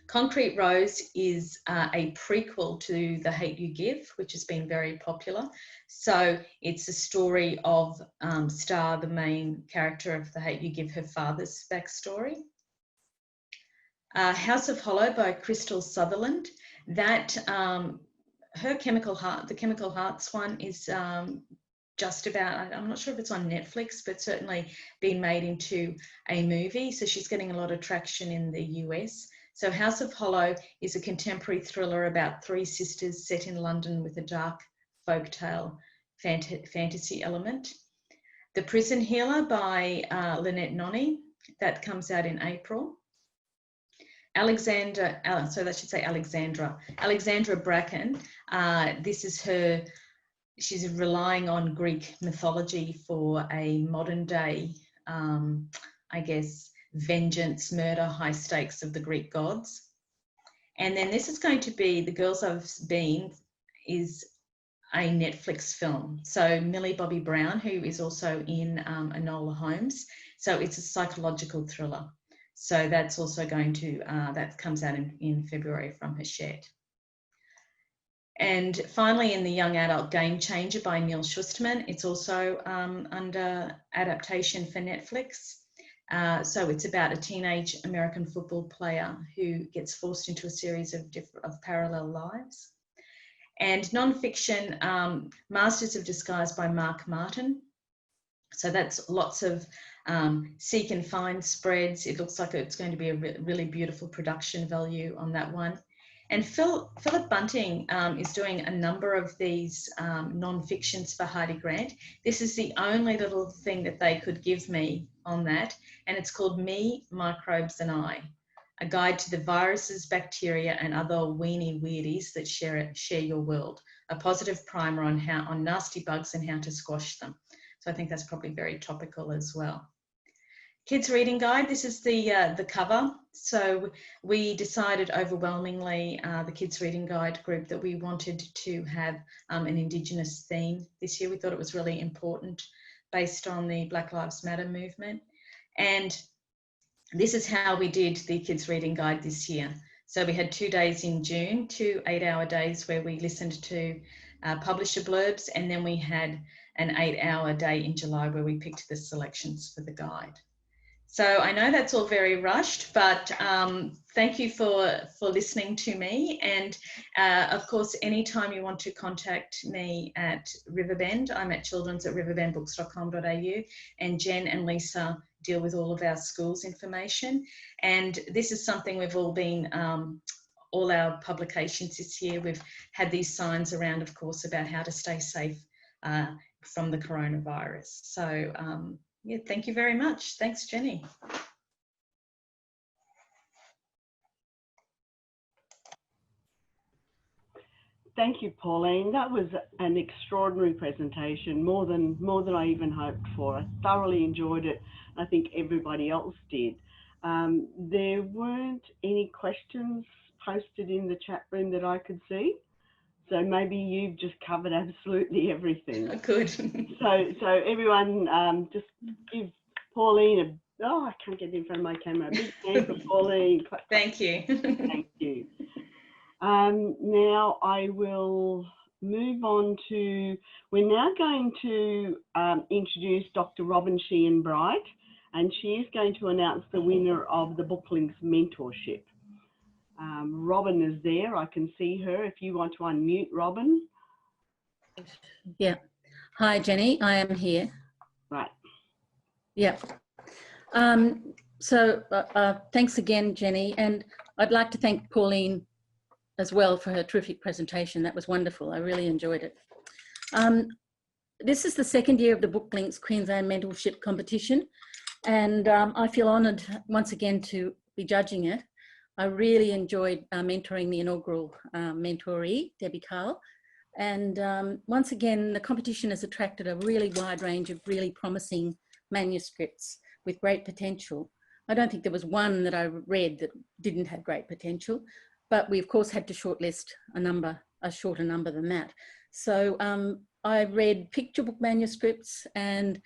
Concrete Rose is a prequel to The Hate You Give, which has been very popular. So it's a story of Star, the main character of The Hate You Give, her father's backstory. House of Hollow by Crystal Sutherland. That her Chemical Heart, the Chemical Hearts one is just about, I'm not sure if it's on Netflix, but certainly been made into a movie. So she's getting a lot of traction in the US. So House of Hollow is a contemporary thriller about three sisters set in London with a dark folktale fantasy element. The Prison Healer by Lynette Noni, that comes out in April. Alexandra Bracken, this is her, she's relying on Greek mythology for a modern day, I guess, vengeance, murder, high stakes of the Greek gods. And then this is going to be The Girls I've Been, is a Netflix film. So Millie Bobby Brown, who is also in Enola Holmes. So it's a psychological thriller. So that's also going to, that comes out in February from Hachette. And finally, in the young adult, Game Changer by Neil Schusterman. It's also under adaptation for Netflix. So it's about a teenage American football player who gets forced into a series of parallel lives. And non-fiction, Masters of Disguise by Mark Martin. So that's lots of seek and find spreads. It looks like it's going to be a really beautiful production value on that one. And Philip Bunting is doing a number of these non-fictions for Hardy Grant. This is the only little thing that they could give me on that, and it's called Me, Microbes and I, a guide to the viruses, bacteria and other weenie weirdies that share your world, a positive primer on nasty bugs and how to squash them. So I think that's probably very topical as well. Kids Reading Guide, this is the cover. So we decided overwhelmingly, the Kids Reading Guide group, that we wanted to have an Indigenous theme this year. We thought it was really important based on the Black Lives Matter movement. And this is how we did the Kids Reading Guide this year. So we had 2 days in June, 2 8-hour days where we listened to publisher blurbs, and then we had an 8-hour day in July where we picked the selections for the guide. So I know that's all very rushed, but thank you for listening to me. And of course, anytime you want to contact me at Riverbend, I'm at childrens@riverbendbooks.com.au, and Jen and Lisa deal with all of our schools information. And this is something we've all been, all our publications this year, we've had these signs around, of course, about how to stay safe from the coronavirus. So yeah, thank you very much. Thanks, Jenny. Thank you, Pauline. That was an extraordinary presentation, more than I even hoped for. I thoroughly enjoyed it. I think everybody else did. There weren't any questions posted in the chat room that I could see, so maybe you've just covered absolutely everything. Good. So everyone, just give Pauline I can't get in front of my camera. A big hand for Pauline. Thank you. Thank you. Now I will move on to, we're now going to introduce Dr. Robin Sheehan-Bright, and she is going to announce the winner of the BookLinks mentorship. Robin is there, I can see her. If you want to unmute Robin. Yeah. Hi, Jenny, I am here. Right. Yeah. So thanks again, Jenny, and I'd like to thank Pauline as well for her terrific presentation. That was wonderful. I really enjoyed it. This is the second year of the BookLinks Queensland Mentorship Competition, and I feel honoured once again to be judging it. I really enjoyed mentoring the inaugural mentoree, Debbie Carl, and once again, the competition has attracted a really wide range of really promising manuscripts with great potential. I don't think there was one that I read that didn't have great potential, but we of course had to shortlist a shorter number than that. So I read picture book manuscripts, and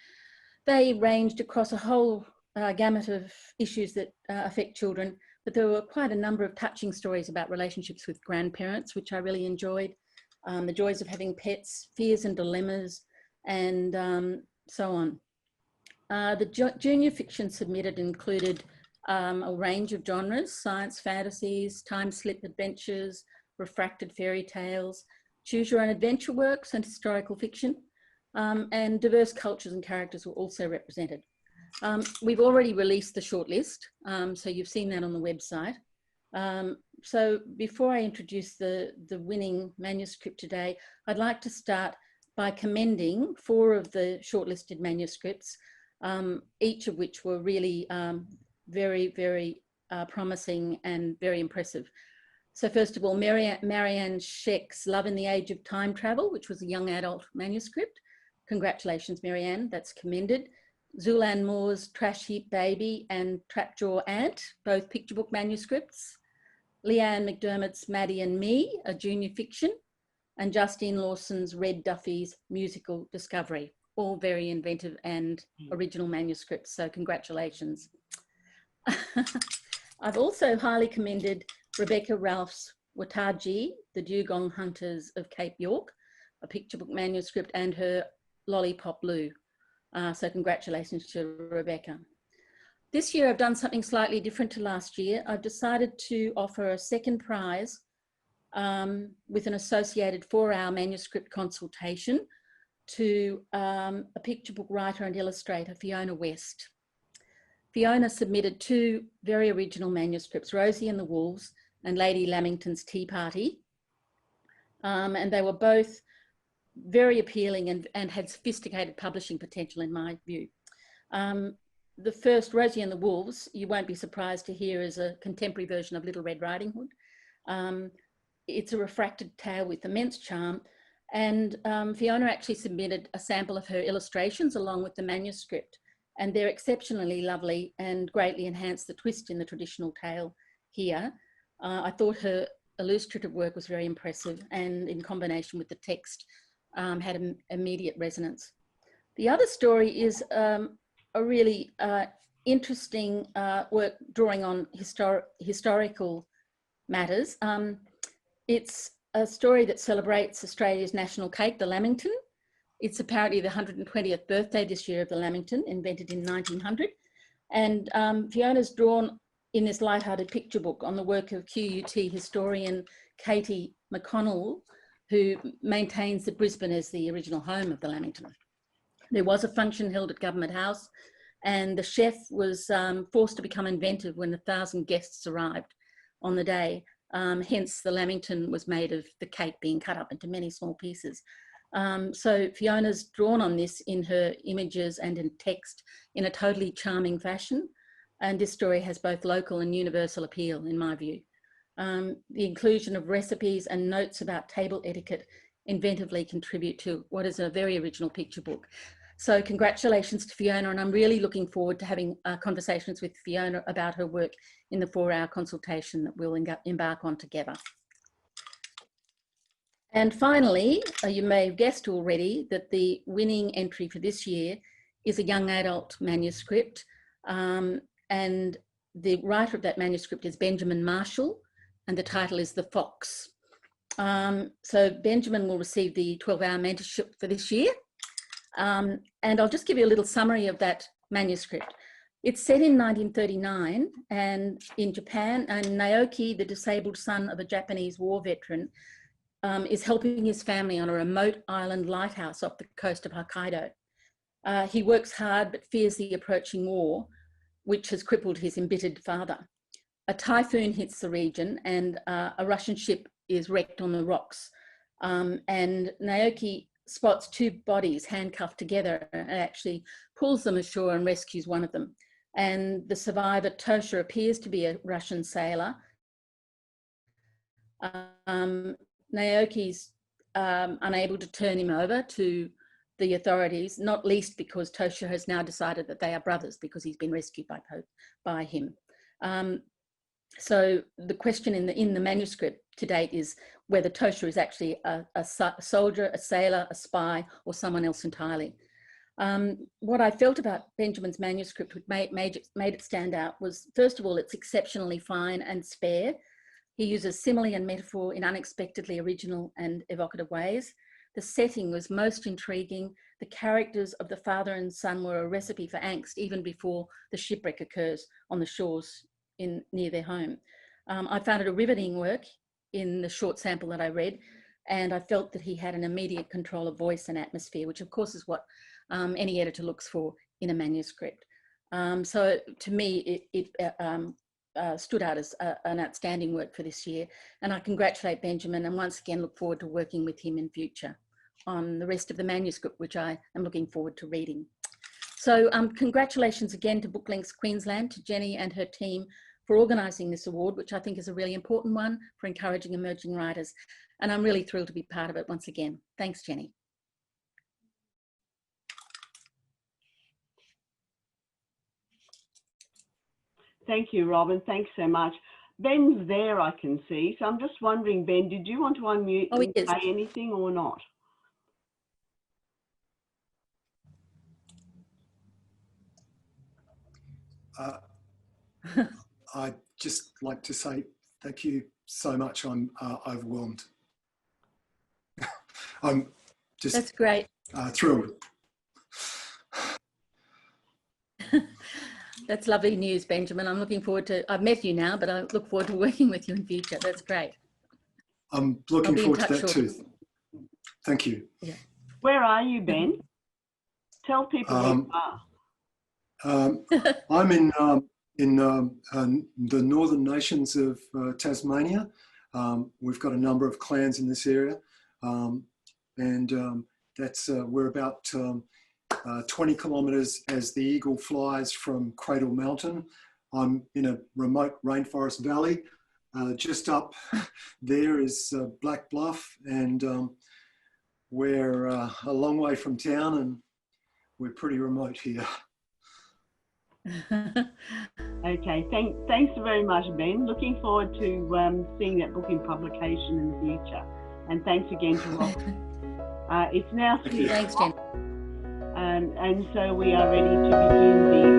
they ranged across a whole gamut of issues that affect children, but there were quite a number of touching stories about relationships with grandparents, which I really enjoyed, the joys of having pets, fears and dilemmas, and so on. The junior fiction submitted included a range of genres: science fantasies, time slip adventures, refracted fairy tales, choose your own adventure works, and historical fiction. And diverse cultures and characters were also represented. We've already released the shortlist, so you've seen that on the website. So before I introduce the winning manuscript today, I'd like to start by commending 4 of the shortlisted manuscripts, each of which were really very, very promising and very impressive. So first of all, Marianne Scheck's Love in the Age of Time Travel, which was a young adult manuscript. Congratulations, Marianne, that's commended. Zulan Moore's Trash Heap Baby and Trapjaw Ant, both picture book manuscripts. Leanne McDermott's Maddie and Me, a junior fiction. And Justine Lawson's Red Duffy's Musical Discovery, all very inventive and original manuscripts, so congratulations. I've also highly commended Rebecca Ralph's Wataji, The Dugong Hunters of Cape York, a picture book manuscript, and her Lollipop Lou. So congratulations to Rebecca. This year I've done something slightly different to last year. I've decided to offer a second prize with an associated 4-hour manuscript consultation to a picture book writer and illustrator, Fiona West. Fiona submitted 2 very original manuscripts, Rosie and the Wolves and Lady Lamington's Tea Party. And they were both very appealing and had sophisticated publishing potential in my view. The first, Rosie and the Wolves, you won't be surprised to hear, is a contemporary version of Little Red Riding Hood. It's a refracted tale with immense charm, and Fiona actually submitted a sample of her illustrations along with the manuscript, and they're exceptionally lovely and greatly enhance the twist in the traditional tale here. I thought her illustrative work was very impressive, and in combination with the text had an immediate resonance. The other story is a really interesting work drawing on historical matters. It's a story that celebrates Australia's national cake, the Lamington. It's apparently the 120th birthday this year of the Lamington, invented in 1900. And Fiona's drawn in this light-hearted picture book on the work of QUT historian Katie McConnell, who maintains that Brisbane is the original home of the Lamington. There was a function held at Government House and the chef was forced to become inventive when 1,000 guests arrived on the day. Hence, the lamington was made of the cake being cut up into many small pieces. So Fiona's drawn on this in her images and in text in a totally charming fashion. And this story has both local and universal appeal, in my view. The inclusion of recipes and notes about table etiquette inventively contribute to what is a very original picture book. So congratulations to Fiona, and I'm really looking forward to having conversations with Fiona about her work in the 4-hour consultation that we'll embark on together. And finally, you may have guessed already that the winning entry for this year is a young adult manuscript. And the writer of that manuscript is Benjamin Marshall, and the title is The Fox. So Benjamin will receive the 12-hour mentorship for this year. And I'll just give you a little summary of that manuscript. It's set in 1939 and in Japan, and Naoki, the disabled son of a Japanese war veteran, is helping his family on a remote island lighthouse off the coast of Hokkaido. He works hard but fears the approaching war, which has crippled his embittered father. A typhoon hits the region and a Russian ship is wrecked on the rocks. And Naoki spots 2 bodies handcuffed together and actually pulls them ashore and rescues one of them. And the survivor, Tosha, appears to be a Russian sailor. Naoki's unable to turn him over to the authorities, not least because Tosha has now decided that they are brothers because he's been rescued by him. So the question in the manuscript to date is whether Tosha is actually a soldier, a sailor, a spy, or someone else entirely. What I felt about Benjamin's manuscript which made it stand out was, first of all, it's exceptionally fine and spare. He uses simile and metaphor in unexpectedly original and evocative ways. The setting was most intriguing. The characters of the father and son were a recipe for angst even before the shipwreck occurs on the shores near their home. I found it a riveting work in the short sample that I read, and I felt that he had an immediate control of voice and atmosphere, which of course is what any editor looks for in a manuscript. So to me, it stood out as an outstanding work for this year, and I congratulate Benjamin and once again look forward to working with him in future on the rest of the manuscript, which I am looking forward to reading. So congratulations again to Booklinks Queensland, to Jenny and her team for organising this award, which I think is a really important one for encouraging emerging writers. And I'm really thrilled to be part of it once again. Thanks, Jenny. Thank you, Robin. Thanks so much. Ben's there, I can see. So I'm just wondering, Ben, did you want to unmute and say anything or not? I'd just like to say thank you so much. I'm overwhelmed. I'm just That's great. Thrilled. That's lovely news, Benjamin. I'm looking forward to, I've met you now, but I look forward to working with you in future. That's great. I'm looking forward to that too. Thank you. Yeah. Where are you, Ben? Tell people where you are. I'm in the northern nations of Tasmania. We've got a number of clans in this area, and that's we're about 20 kilometres as the eagle flies from Cradle Mountain. I'm in a remote rainforest valley. Just up there is Black Bluff, and we're a long way from town, and we're pretty remote here. Okay, thanks very much, Ben. Looking forward to seeing that book in publication in the future. And thanks again to Rob. It's now 3 o'clock. Thanks, Jen. And so we are ready to begin the